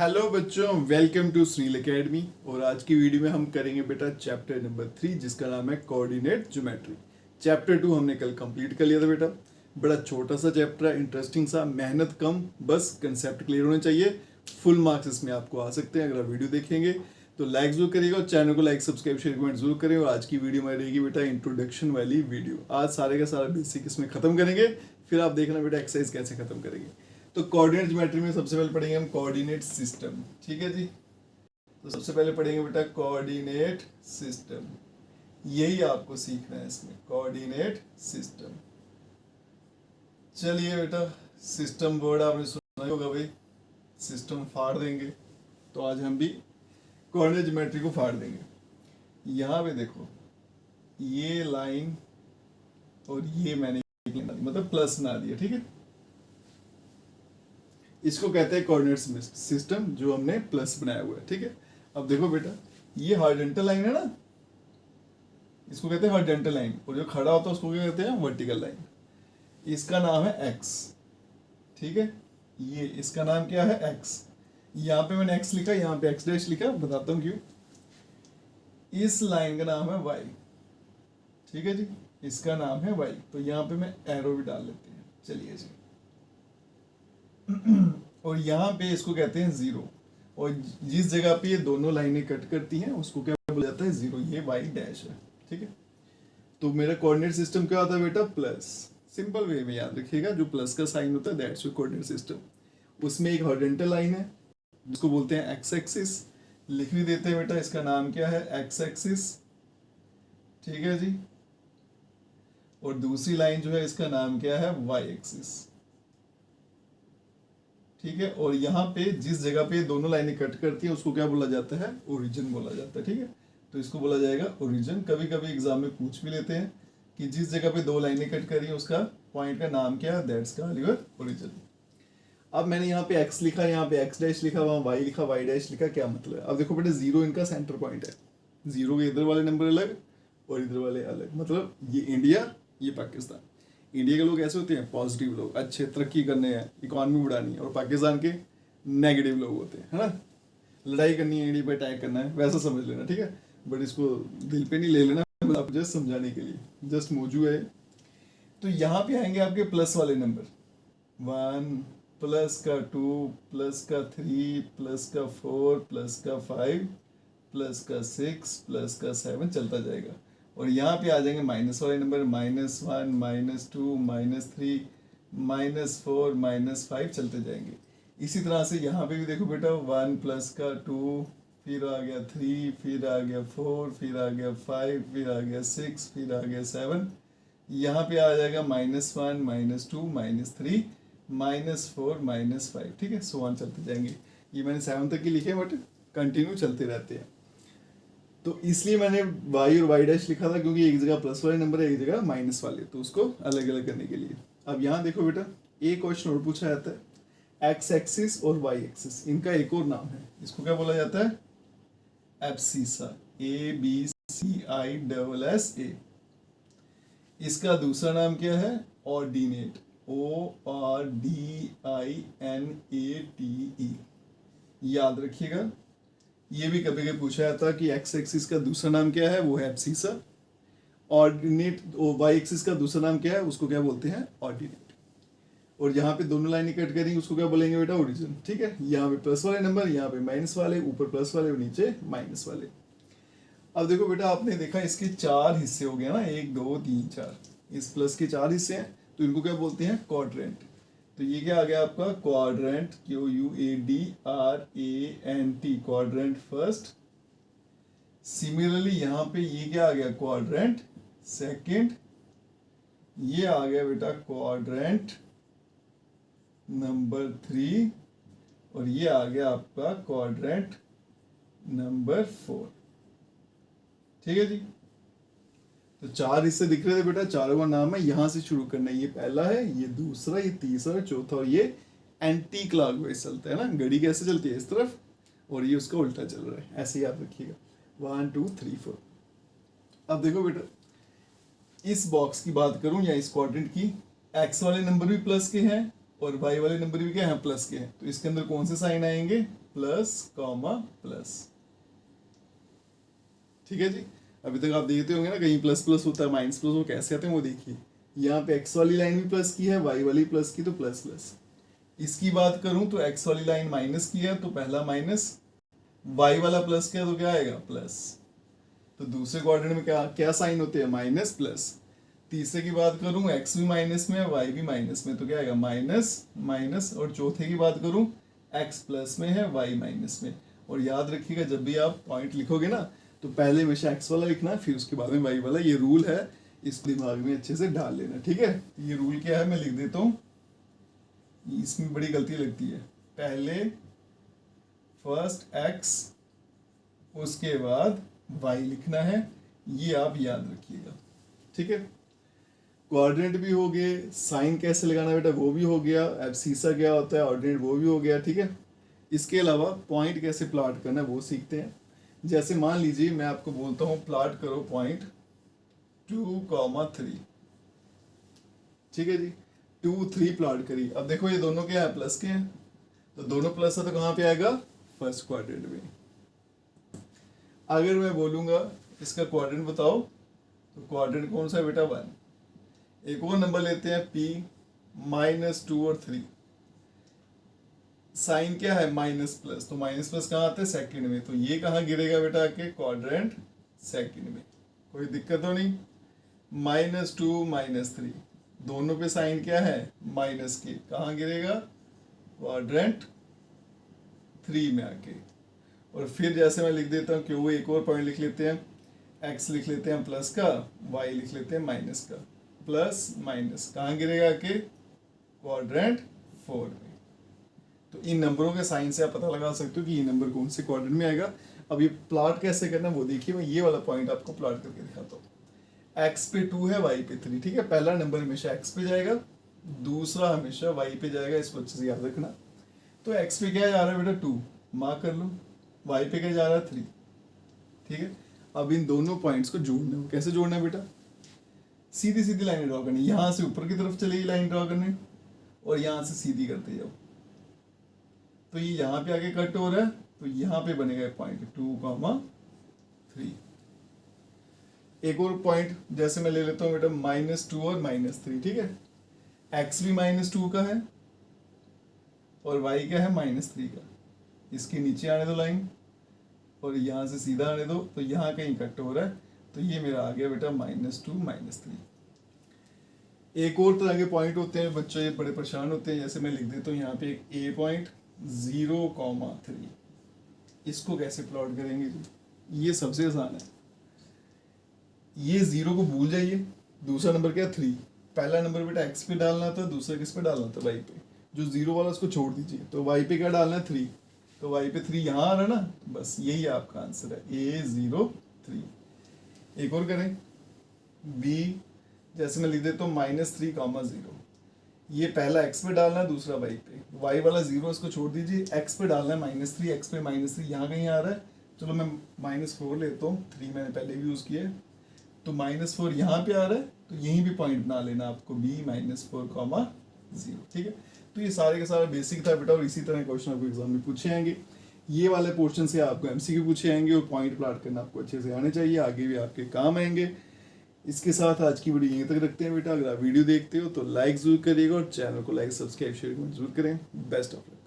Hello बच्चों, welcome to Sunil academy. और आज की वीडियो में हम करेंगे बेटा चैप्टर नंबर 3 जिसका नाम है कोऑर्डिनेट ज्योमेट्री। चैप्टर 2 हमने कल कंप्लीट कर लिया था बेटा। बड़ा छोटा सा चैप्टर है, इंटरेस्टिंग सा, मेहनत कम, बस कंसेप्ट क्लियर होने चाहिए। फुल मार्क्स इसमें आपको आ सकते हैं अगर आप वीडियो देखेंगे। तो लाइक जरूर करिएगा और चैनल को लाइक सब्सक्राइब शेयर कमेंट जरूर करें। और आज की वीडियो में रहेगी बेटा इंट्रोडक्शन वाली वीडियो। आज सारे का सारा बेसिक इसमें खत्म करेंगे, फिर आप देखना बेटा एक्सरसाइज कैसे खत्म करेंगे। तो कोऑर्डिनेट ज्योमेट्री में सबसे पहले पढ़ेंगे हम कोऑर्डिनेट सिस्टम, ठीक है जी। तो सबसे पहले पढ़ेंगे बेटा कोऑर्डिनेट सिस्टम, यही आपको सीखना है इसमें, कोऑर्डिनेट सिस्टम। चलिए बेटा, सिस्टम वर्ड आपने सुना ही होगा भाई, सिस्टम फाड़ देंगे। तो आज हम भी कोऑर्डिनेट ज्योमेट्री को फाड़ देंगे। यहाँ पे देखो, ये लाइन और ये मैंने मतलब प्लस ना दिया, ठीक है। इसको कहते हैं कोऑर्डिनेट सिस्टम, जो हमने प्लस बनाया हुआ है, ठीक है। अब देखो बेटा, ये हॉरिजॉन्टल लाइन है ना, इसको कहते हैं हॉरिजॉन्टल लाइन, और जो खड़ा होता है उसको क्या कहते हैं, वर्टिकल लाइन। इसका नाम है एक्स, ठीक है। ये इसका नाम क्या है, एक्स। यहाँ पे मैंने एक्स लिखा, यहाँ पे एक्स डैश लिखा, बताता हूँ क्यों। इस लाइन का नाम है वाई, ठीक है जी, इसका नाम है वाई। तो यहाँ पे मैं एरो भी डाल लेते हैं, चलिए जी। और यहाँ पे इसको कहते हैं जीरो, और जिस जगह पे ये दोनों लाइनें कट करती हैं उसको क्या बोला जाता है, जीरो। ये वाई डैश है, ठीक है। तो मेरा कोऑर्डिनेट सिस्टम क्या होता है बेटा, प्लस। सिंपल वे में याद रखिएगा, जो प्लस का साइन होता है दैट्स योर कोऑर्डिनेट सिस्टम। उसमें एक हॉरिजॉन्टल लाइन है जिसको बोलते हैं एक्स एक्सिस, लिख भी देते हैं बेटा, इसका नाम क्या है, एक्स एक्सिस, ठीक है जी। और दूसरी लाइन जो है इसका नाम क्या है, वाई एक्सिस, ठीक है। और यहाँ पे जिस जगह पे दोनों लाइनें कट करती हैं उसको क्या बोला जाता है, ओरिजिन बोला जाता है, ठीक है। तो इसको बोला जाएगा ओरिजिन। कभी कभी एग्जाम में पूछ भी लेते हैं कि जिस जगह पे दो लाइनें कट कर रही है उसका पॉइंट का नाम क्या है, दैट्स कॉल्ड योर ओरिजिन। अब मैंने यहाँ पे एक्स लिखा, यहाँ पे एक्स डैश लिखा, वहाँ वाई लिखा, वाई डैश लिखा, क्या मतलब है। अब देखो बेटा, जीरो इनका सेंटर पॉइंट है। जीरो के इधर वाले नंबर अलग और इधर वाले अलग, मतलब ये इंडिया, ये पाकिस्तान। इंडिया के लोग ऐसे होते हैं पॉजिटिव लोग, अच्छे, तरक्की करने हैं, इकॉनमी बढ़ानी है। और पाकिस्तान के नेगेटिव लोग होते हैं, है ना, लड़ाई करनी है, इंडिया पे अटैक करना है, वैसा समझ लेना, ठीक है। बट इसको दिल पे नहीं ले लेना, आप जस्ट समझाने के लिए, जस्ट मौजू है। तो यहाँ पे आएंगे आपके प्लस वाले नंबर, 1 प्लस का 2 प्लस का 3 प्लस का 4 प्लस का 5 प्लस का 6 प्लस का 7, चलता जाएगा। और यहाँ पे आ जाएंगे माइनस वाले नंबर, -1 -2 -3 -4 -5, चलते जाएंगे। इसी तरह से यहाँ पे भी देखो बेटा, 1 प्लस का 2, फिर आ गया 3, फिर आ गया 4, फिर आ गया 5, फिर आ गया 6, फिर आ गया 7। यहाँ पे आ जाएगा -1 -2 -3 -4 -5, ठीक है। सो ऑन चलते जाएंगे। ये मैंने 7 तक ही लिखे, बट कंटिन्यू चलते रहते हैं। तो इसलिए मैंने वाई और वाई डैश लिखा था, क्योंकि एक जगह प्लस वाले नंबर है, एक जगह माइनस वाले, तो उसको अलग अलग करने के लिए। अब यहाँ देखो बेटा, एक क्वेश्चन और पूछा जाता है, एक्स एक्सिस और वाई एक्सिस, इनका एक और नाम है, इसको क्या बोला जाता है, एब्सिसा, ABCISSA। इसका दूसरा नाम क्या है, ऑर्डिनेट, ORDINATE। याद रखिएगा, ये भी कभी कभी पूछा जाता है कि एक्स एक्सिस का दूसरा नाम क्या है, वो है एब्सिसा। ऑर्डिनेट, वाई एक्सिस का दूसरा नाम क्या है, उसको क्या बोलते हैं, ऑर्डिनेट। और यहाँ पे दोनों लाइनें कट करेंगे उसको क्या बोलेंगे बेटा, ओरिजिन, ठीक है। यहाँ पे प्लस वाले नंबर, यहाँ पे माइनस वाले, ऊपर प्लस वाले और नीचे माइनस वाले। अब देखो बेटा, आपने देखा इसके 4 हिस्से हो गए ना, 1 2 3 4, इस प्लस के 4 हिस्से हैं, तो इनको क्या बोलते हैं, क्वाड्रेंट। तो ये क्या आ गया आपका, quadrant, QUADRANT, quadrant first. Similarly यहाँ पे ये क्या आ गया, क्वाड्रेंट सेकंड। ये आ गया बेटा क्वाड्रेंट नंबर 3, और ये आ गया आपका क्वाड्रेंट नंबर 4, ठीक है जी। तो 4 हिस्से दिख रहे थे बेटा, चारों का नाम है, यहाँ से शुरू करना है। ये पहला है, ये दूसरा, ये तीसरा, चौथा, और ये एंटी क्लॉकवाइज चलता है ना, घड़ी कैसे चलती है, इस तरफ, और ये उसका उल्टा चल रहा है, ऐसे याद रखिएगा, 1 2 3 4। अब देखो बेटा, इस बॉक्स की बात करूं या इस क्वाड्रेंट की, एक्स वाले नंबर भी प्लस के हैं और वाई वाले नंबर भी क्या है, प्लस के हैं, तो इसके अंदर कौन से साइन आएंगे, प्लस कॉमा प्लस। ठीक है जी। अभी तक आप देखते होंगे ना कहीं प्लस प्लस होता है, माइनस प्लस, वो कैसे आते हैं वो देखिए। यहाँ पे एक्स वाली लाइन भी प्लस की है, वाई वाली प्लस की, तो प्लस प्लस। इसकी बात करूं तो एक्स वाली लाइन माइनस की है तो पहला माइनस, वाई वाला प्लस किया तो क्या आएगा, प्लस। तो दूसरे क्वाड्रेंट में क्या क्या साइन होते हैं, माइनस प्लस। तीसरे की बात करूं एक्स भी माइनस में है, वाई भी माइनस में, तो क्या आएगा, माइनस माइनस। और चौथे की बात करूं एक्स प्लस में है, वाई माइनस में। और याद रखिएगा जब भी आप पॉइंट लिखोगे ना तो पहले हमेशा एक्स वाला लिखना, फिर उसके बाद में वाई वाला। ये रूल है, इस दिमाग में अच्छे से डाल लेना, ठीक है। ये रूल क्या है मैं लिख देता हूँ, इसमें बड़ी गलती लगती है। पहले फर्स्ट एक्स उसके बाद वाई लिखना है, ये आप याद रखिएगा, ठीक है। कोऑर्डिनेट भी हो गए, साइन कैसे लगाना बेटा वो भी हो गया, एब्सीसा क्या होता है, ऑर्डिनेट वो भी हो गया, ठीक है। इसके अलावा पॉइंट कैसे प्लॉट करना है वो सीखते हैं। जैसे मान लीजिए मैं आपको बोलता हूँ प्लॉट करो पॉइंट 2,3, ठीक है जी। 2, 3 प्लॉट करी। अब देखो ये दोनों क्या है, प्लस के हैं, तो दोनों प्लस है तो कहाँ पे आएगा, फर्स्ट क्वाड्रेंट में। अगर मैं बोलूंगा इसका क्वाड्रेंट बताओ, तो क्वाड्रेंट कौन सा है बेटा, 1। एक और नंबर लेते हैं p -2 और 3। साइन क्या है, माइनस प्लस, तो माइनस प्लस कहाँ आते हैं, सेकंड में, तो ये कहाँ गिरेगा बेटा आके, क्वाड्रेंट सेकंड में। कोई दिक्कत तो नहीं। -2 -3 दोनों पे साइन क्या है, माइनस के, कहाँ गिरेगा, क्वाड्रेंट 3 में आके। और फिर जैसे मैं लिख देता हूँ क्यों, एक और पॉइंट लिख लेते हैं, x लिख लेते हैं प्लस का, y लिख लेते हैं माइनस का, प्लस माइनस कहाँ गिरेगा के, क्वाड्रेंट 4 में। तो इन नंबरों के साइन से आप पता लगा सकते हो कि ये नंबर कौन से क्वाड्रेंट में आएगा। अब ये प्लॉट कैसे करना वो देखिए, मैं ये वाला पॉइंट आपको प्लॉट करके दिखाता हूँ। x पे 2 है, y पे 3, ठीक है। पहला नंबर हमेशा x पे जाएगा, दूसरा हमेशा y पे जाएगा, इसको अच्छे से याद रखना। तो x पे क्या जा रहा है बेटा, 2 मार्क कर लो, y पे क्या जा रहा है, 3, ठीक है। अब इन दोनों पॉइंट्स को जोड़ना है, कैसे जोड़ना है बेटा, सीधी सीधी लाइन ड्रॉ करनी, यहाँ से ऊपर की तरफ चलेगी लाइन ड्रॉ करने, और यहाँ से सीधी करते जाओ। तो ये यहाँ पे आगे कट हो रहा है, तो यहाँ पे बनेगा पॉइंट 2,3। एक और पॉइंट जैसे मैं ले लेता हूँ बेटा, -2 और -3, ठीक है। x भी -2 का है और y क्या है, -3 का। इसके नीचे आने दो लाइन और यहाँ से सीधा आने दो, तो यहाँ कहीं कट हो रहा है, तो ये मेरा आ गया बेटा -2 -3। एक और तरह के पॉइंट होते हैं, बच्चे ये बड़े परेशान होते हैं, जैसे मैं लिख देता हूँ यहाँ पे एक a पॉइंट 0,3। इसको कैसे प्लॉट करेंगे जी, ये सबसे आसान है। ये 0 को भूल जाइए, दूसरा नंबर क्या है, 3। पहला नंबर बेटा x पे डालना था, दूसरा किस पे डालना था, y पे। जो 0 वाला उसको छोड़ दीजिए, तो y पे क्या डालना है, 3, तो y पे 3 यहाँ आ रहा है ना, बस यही आपका आंसर है, A03। एक और करें, b, जैसे मैं लिख देता हूँ -3,0। ये पहला x पे डालना है, दूसरा y पे। y वाला 0 इसको छोड़ दीजिए, x पे डालना है -3, x पे -3 यहाँ कहीं आ रहा है, चलो मैं -4 लेता हूँ, 3 मैंने पहले भी यूज़ किया है, तो -4 यहाँ पे आ रहा है, तो यहीं भी पॉइंट बना लेना आपको, b -4,0, ठीक है। तो ये सारे का सारा बेसिक था बेटा, और इसी तरह क्वेश्चन आपको एग्जाम में पूछे जाएंगे। ये वाले पोर्शन से आपको एमसीक्यू पूछे जाएंगे, और पॉइंट प्लॉट करना आपको अच्छे से आने चाहिए, आगे भी आपके काम आएंगे। इसके साथ आज की वीडियो यहीं तक रखते हैं बेटा। अगर आप वीडियो देखते हो तो लाइक जरूर करिएगा, और चैनल को लाइक सब्सक्राइब शेयर जरूर करें। Best of luck.